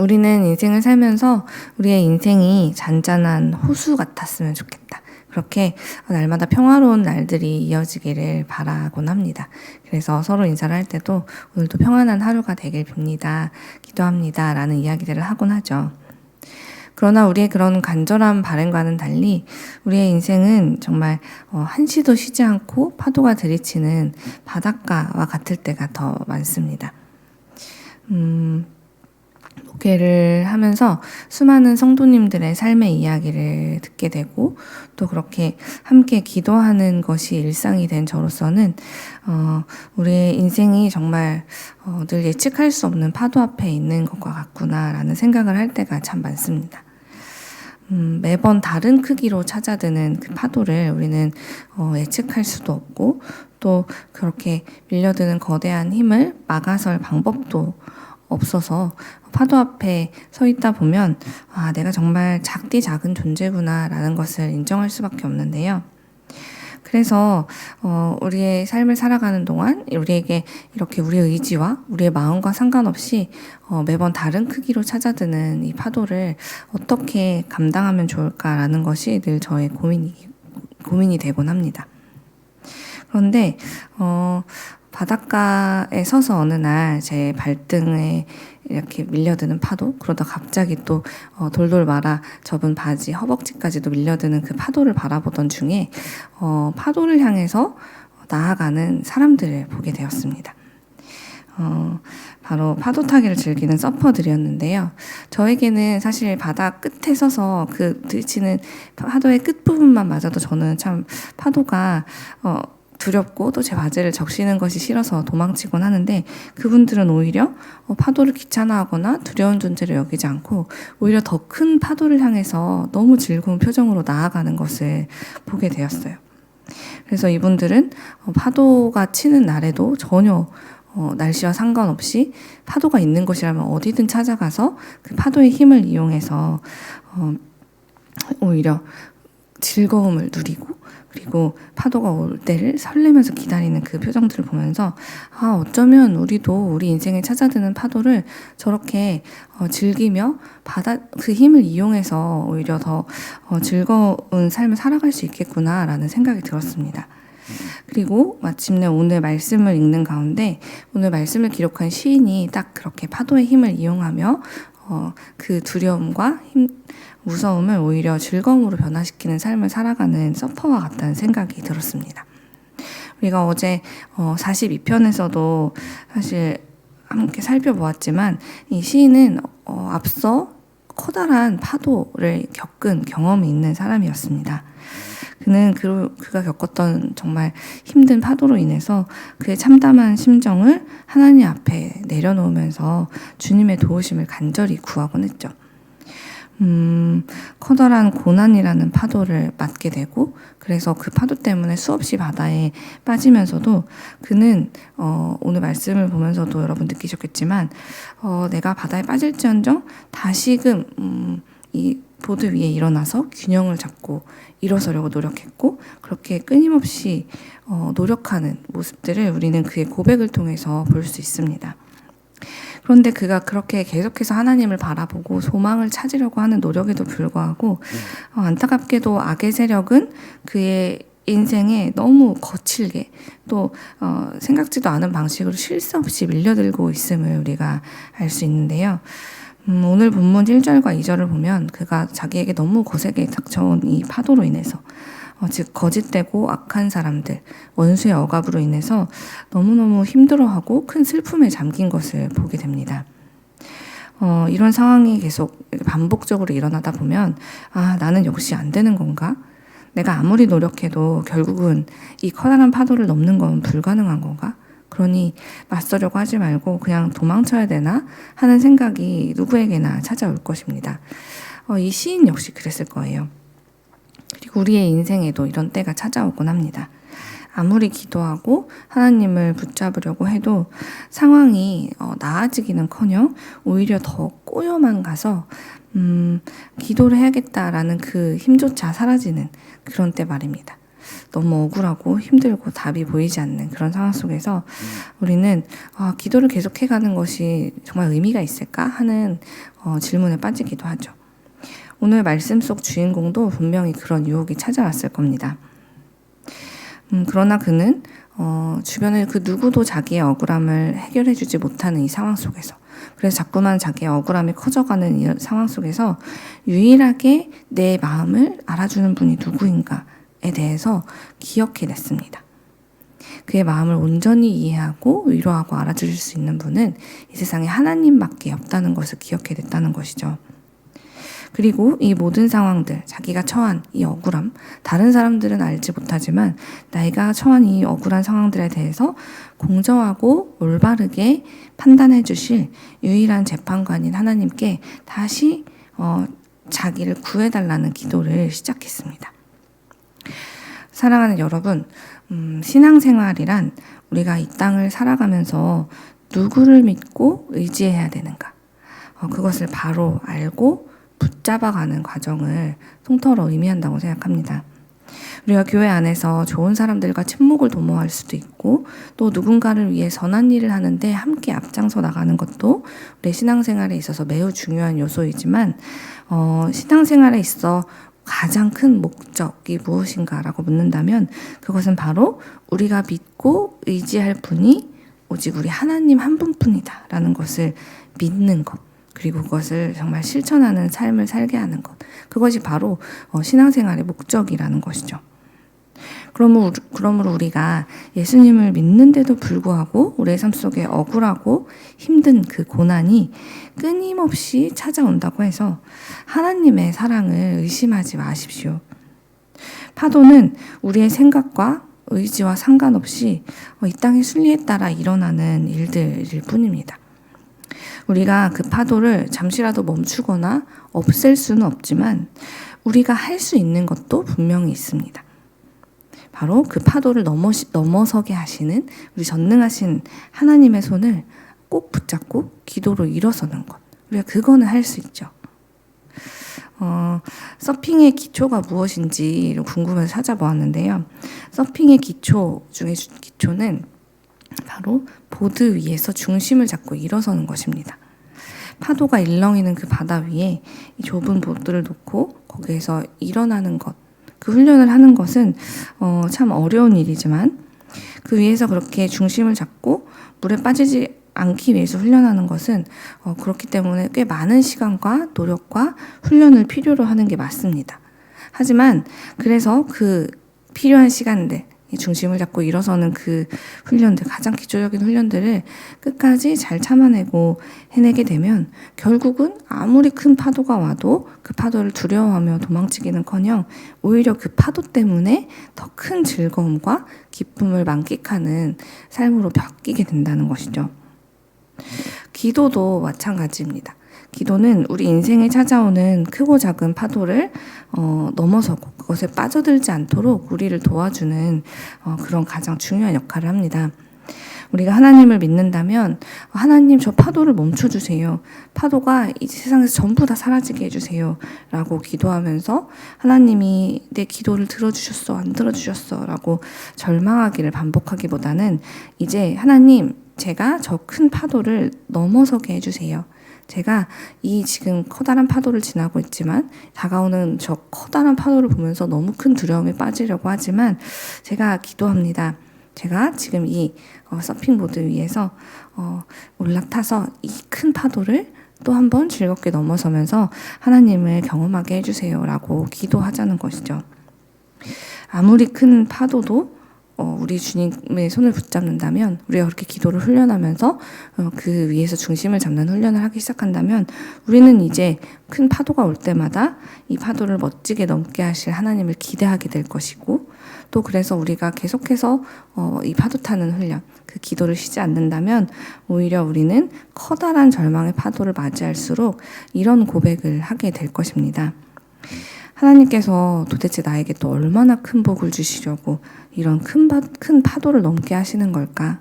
우리는 인생을 살면서 우리의 인생이 잔잔한 호수 같았으면 좋겠다. 그렇게 날마다 평화로운 날들이 이어지기를 바라곤 합니다. 그래서 서로 인사를 할 때도 오늘도 평안한 하루가 되길 빕니다. 기도합니다. 라는 이야기들을 하곤 하죠. 그러나 우리의 그런 간절한 바람과는 달리 우리의 인생은 정말 한시도 쉬지 않고 파도가 들이치는 바닷가와 같을 때가 더 많습니다. 목회를 하면서 수많은 성도님들의 삶의 이야기를 듣게 되고 또 그렇게 함께 기도하는 것이 일상이 된 저로서는 우리의 인생이 정말 늘 예측할 수 없는 파도 앞에 있는 것과 같구나라는 생각을 할 때가 참 많습니다. 매번 다른 크기로 찾아드는 그 파도를 우리는 예측할 수도 없고 또 그렇게 밀려드는 거대한 힘을 막아설 방법도 없어서 파도 앞에 서 있다 보면 내가 정말 작디 작은 존재구나 라는 것을 인정할 수밖에 없는데요. 그래서 우리의 삶을 살아가는 동안 우리에게 이렇게 우리의 의지와 우리의 마음과 상관없이 매번 다른 크기로 찾아드는 이 파도를 어떻게 감당하면 좋을까라는 것이 늘 저의 고민이 되곤 합니다. 그런데 바닷가에 서서 어느 날 제 발등에 이렇게 밀려드는 파도, 그러다 갑자기 또 돌돌 말아 접은 바지 허벅지까지도 밀려드는 그 파도를 바라보던 중에 파도를 향해서 나아가는 사람들을 보게 되었습니다. 바로 파도 타기를 즐기는 서퍼들이었는데요. 저에게는 사실 바다 끝에 서서 그 들이치는 파도의 끝부분만 맞아도 저는 참 파도가 두렵고 또 제 바지를 적시는 것이 싫어서 도망치곤 하는데 그분들은 오히려 파도를 귀찮아하거나 두려운 존재를 여기지 않고 오히려 더 큰 파도를 향해서 너무 즐거운 표정으로 나아가는 것을 보게 되었어요. 그래서 이분들은 파도가 치는 날에도 전혀 날씨와 상관없이 파도가 있는 곳이라면 어디든 찾아가서 그 파도의 힘을 이용해서 오히려 즐거움을 누리고 그리고 파도가 올 때를 설레면서 기다리는 그 표정들을 보면서 어쩌면 우리도 우리 인생에 찾아드는 파도를 저렇게 즐기며 그 힘을 이용해서 오히려 더 즐거운 삶을 살아갈 수 있겠구나라는 생각이 들었습니다. 그리고 마침내 오늘 말씀을 읽는 가운데 오늘 말씀을 기록한 시인이 딱 그렇게 파도의 힘을 이용하며 그 두려움과 무서움을 오히려 즐거움으로 변화시키는 삶을 살아가는 서퍼와 같다는 생각이 들었습니다. 우리가 어제 42편에서도 사실 함께 살펴보았지만 이 시인은 앞서 커다란 파도를 겪은 경험이 있는 사람이었습니다. 그는 그가 겪었던 정말 힘든 파도로 인해서 그의 참담한 심정을 하나님 앞에 내려놓으면서 주님의 도우심을 간절히 구하곤 했죠. 커다란 고난이라는 파도를 맞게 되고 그래서 그 파도 때문에 수없이 바다에 빠지면서도 그는 오늘 말씀을 보면서도 여러분 느끼셨겠지만 내가 바다에 빠질지언정 다시금 이 보드 위에 일어나서 균형을 잡고 일어서려고 노력했고 그렇게 끊임없이 노력하는 모습들을 우리는 그의 고백을 통해서 볼 수 있습니다. 그런데 그가 그렇게 계속해서 하나님을 바라보고 소망을 찾으려고 하는 노력에도 불구하고 안타깝게도 악의 세력은 그의 인생에 너무 거칠게 또 생각지도 않은 방식으로 쉴 새 없이 밀려들고 있음을 우리가 알 수 있는데요. 오늘 본문 1절과 2절을 보면 그가 자기에게 너무 거세게 닥쳐온 이 파도로 인해서 즉 거짓되고 악한 사람들, 원수의 억압으로 인해서 너무너무 힘들어하고 큰 슬픔에 잠긴 것을 보게 됩니다. 이런 상황이 계속 반복적으로 일어나다 보면 나는 역시 안 되는 건가? 내가 아무리 노력해도 결국은 이 커다란 파도를 넘는 건 불가능한 건가? 그러니 맞서려고 하지 말고 그냥 도망쳐야 되나 하는 생각이 누구에게나 찾아올 것입니다. 이 시인 역시 그랬을 거예요. 그리고 우리의 인생에도 이런 때가 찾아오곤 합니다. 아무리 기도하고 하나님을 붙잡으려고 해도 상황이 나아지기는커녕 오히려 더 꼬여만 가서 기도를 해야겠다라는 그 힘조차 사라지는 그런 때 말입니다. 너무 억울하고 힘들고 답이 보이지 않는 그런 상황 속에서 우리는 기도를 계속해가는 것이 정말 의미가 있을까 하는 질문에 빠지기도 하죠. 오늘 말씀 속 주인공도 분명히 그런 유혹이 찾아왔을 겁니다. 그러나 그는 주변에 그 누구도 자기의 억울함을 해결해주지 못하는 이 상황 속에서, 그래서 자꾸만 자기의 억울함이 커져가는 이 상황 속에서 유일하게 내 마음을 알아주는 분이 누구인가에 대해서 기억해냈습니다. 그의 마음을 온전히 이해하고 위로하고 알아주실 수 있는 분은 이 세상에 하나님밖에 없다는 것을 기억해냈다는 것이죠. 그리고 이 모든 상황들, 자기가 처한 이 억울함, 다른 사람들은 알지 못하지만 나이가 처한 이 억울한 상황들에 대해서 공정하고 올바르게 판단해 주실 유일한 재판관인 하나님께 다시 자기를 구해달라는 기도를 시작했습니다. 사랑하는 여러분, 신앙생활이란 우리가 이 땅을 살아가면서 누구를 믿고 의지해야 되는가, 그것을 바로 알고 붙잡아가는 과정을 통틀어 의미한다고 생각합니다. 우리가 교회 안에서 좋은 사람들과 친목을 도모할 수도 있고, 또 누군가를 위해 선한 일을 하는데 함께 앞장서 나가는 것도 우리 신앙생활에 있어서 매우 중요한 요소이지만, 신앙생활에 있어 가장 큰 목적이 무엇인가라고 묻는다면 그것은 바로 우리가 믿고 의지할 분이 오직 우리 하나님 한 분뿐이다 라는 것을 믿는 것, 그리고 그것을 정말 실천하는 삶을 살게 하는 것, 그것이 바로 신앙생활의 목적이라는 것이죠. 그러므로 우리가 예수님을 믿는데도 불구하고 우리의 삶 속에 억울하고 힘든 그 고난이 끊임없이 찾아온다고 해서 하나님의 사랑을 의심하지 마십시오. 파도는 우리의 생각과 의지와 상관없이 이 땅의 순리에 따라 일어나는 일들일 뿐입니다. 우리가 그 파도를 잠시라도 멈추거나 없앨 수는 없지만 우리가 할 수 있는 것도 분명히 있습니다. 바로 그 파도를 넘어서게 하시는 우리 전능하신 하나님의 손을 꼭 붙잡고 기도로 일어서는 것, 우리가 그거는 할 수 있죠. 서핑의 기초가 무엇인지 궁금해서 찾아보았는데요. 서핑의 기초 중에 기초는 바로 보드 위에서 중심을 잡고 일어서는 것입니다. 파도가 일렁이는 그 바다 위에 이 좁은 보드를 놓고 거기에서 일어나는 것, 그 훈련을 하는 것은 참 어려운 일이지만 그 위에서 그렇게 중심을 잡고 물에 빠지지 않기 위해서 훈련하는 것은 그렇기 때문에 꽤 많은 시간과 노력과 훈련을 필요로 하는 게 맞습니다. 하지만 그래서 그 필요한 시간들, 중심을 잡고 일어서는 그 훈련들, 가장 기초적인 훈련들을 끝까지 잘 참아내고 해내게 되면 결국은 아무리 큰 파도가 와도 그 파도를 두려워하며 도망치기는커녕 오히려 그 파도 때문에 더 큰 즐거움과 기쁨을 만끽하는 삶으로 바뀌게 된다는 것이죠. 기도도 마찬가지입니다. 기도는 우리 인생에 찾아오는 크고 작은 파도를 넘어서고 그것에 빠져들지 않도록 우리를 도와주는 그런 가장 중요한 역할을 합니다. 우리가 하나님을 믿는다면 하나님 저 파도를 멈춰주세요. 파도가 이 세상에서 전부 다 사라지게 해주세요. 라고 기도하면서 하나님이 내 기도를 들어주셨어 안 들어주셨어 라고 절망하기를 반복하기보다는 이제 하나님 제가 저 큰 파도를 넘어서게 해주세요. 제가 이 지금 커다란 파도를 지나고 있지만 다가오는 저 커다란 파도를 보면서 너무 큰 두려움에 빠지려고 하지만 제가 기도합니다. 제가 지금 이 서핑보드 위에서 올라타서 이 큰 파도를 또 한 번 즐겁게 넘어서면서 하나님을 경험하게 해주세요 라고 기도하자는 것이죠. 아무리 큰 파도도 우리 주님의 손을 붙잡는다면, 우리가 그렇게 기도를 훈련하면서 그 위에서 중심을 잡는 훈련을 하기 시작한다면 우리는 이제 큰 파도가 올 때마다 이 파도를 멋지게 넘게 하실 하나님을 기대하게 될 것이고, 또 그래서 우리가 계속해서 이 파도 타는 훈련, 그 기도를 쉬지 않는다면 오히려 우리는 커다란 절망의 파도를 맞이할수록 이런 고백을 하게 될 것입니다. 하나님께서 도대체 나에게 또 얼마나 큰 복을 주시려고 이런 큰 파도를 넘게 하시는 걸까?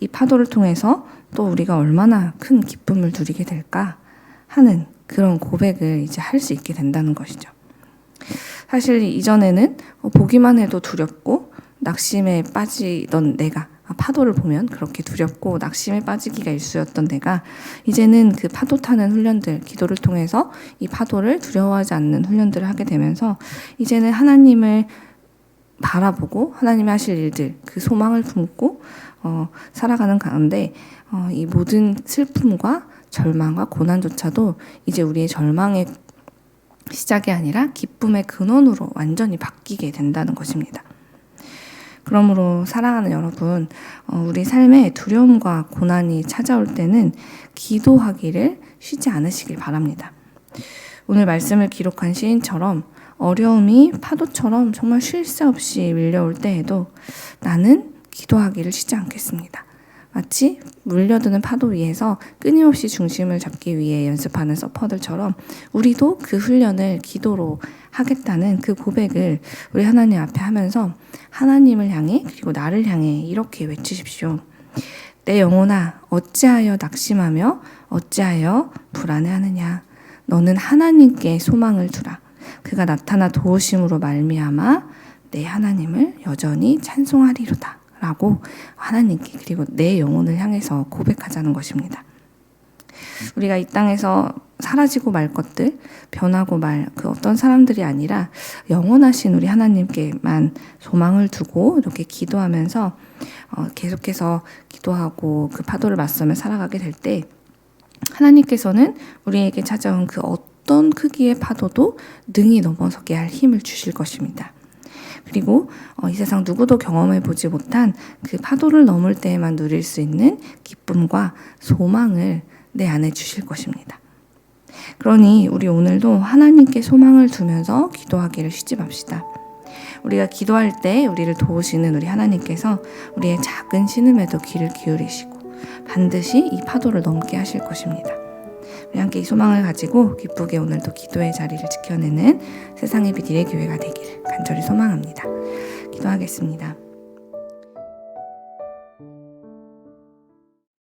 이 파도를 통해서 또 우리가 얼마나 큰 기쁨을 누리게 될까? 하는 그런 고백을 이제 할 수 있게 된다는 것이죠. 사실 이전에는 보기만 해도 두렵고 낙심에 빠지던 내가, 파도를 보면 그렇게 두렵고 낙심에 빠지기가 일쑤였던 내가 이제는 그 파도 타는 훈련들, 기도를 통해서 이 파도를 두려워하지 않는 훈련들을 하게 되면서 이제는 하나님을 바라보고 하나님이 하실 일들, 그 소망을 품고 살아가는 가운데 이 모든 슬픔과 절망과 고난조차도 이제 우리의 절망의 시작이 아니라 기쁨의 근원으로 완전히 바뀌게 된다는 것입니다. 그러므로 사랑하는 여러분, 우리 삶에 두려움과 고난이 찾아올 때는 기도하기를 쉬지 않으시길 바랍니다. 오늘 말씀을 기록한 시인처럼 어려움이 파도처럼 정말 쉴 새 없이 밀려올 때에도 나는 기도하기를 쉬지 않겠습니다. 마치 물려드는 파도 위에서 끊임없이 중심을 잡기 위해 연습하는 서퍼들처럼 우리도 그 훈련을 기도로 하겠다는 그 고백을 우리 하나님 앞에 하면서 하나님을 향해 그리고 나를 향해 이렇게 외치십시오. 내 영혼아 어찌하여 낙심하며 어찌하여 불안해하느냐. 너는 하나님께 소망을 두라. 그가 나타나 도우심으로 말미암아 내 하나님을 여전히 찬송하리로다. 라고 하나님께 그리고 내 영혼을 향해서 고백하자는 것입니다. 우리가 이 땅에서 사라지고 말 것들, 변하고 말 그 어떤 사람들이 아니라 영원하신 우리 하나님께만 소망을 두고 이렇게 기도하면서 계속해서 기도하고 그 파도를 맞서며 살아가게 될 때 하나님께서는 우리에게 찾아온 그 어떤 크기의 파도도 능히 넘어서게 할 힘을 주실 것입니다. 그리고 이 세상 누구도 경험해 보지 못한 그 파도를 넘을 때에만 누릴 수 있는 기쁨과 소망을 내 안에 주실 것입니다. 그러니 우리 오늘도 하나님께 소망을 두면서 기도하기를 쉬지 맙시다. 우리가 기도할 때 우리를 도우시는 우리 하나님께서 우리의 작은 신음에도 귀를 기울이시고 반드시 이 파도를 넘게 하실 것입니다. 우리 함께 이 소망을 가지고 기쁘게 오늘도 기도의 자리를 지켜내는 세상의 빛 이레교회가 되기를 간절히 소망합니다. 기도하겠습니다.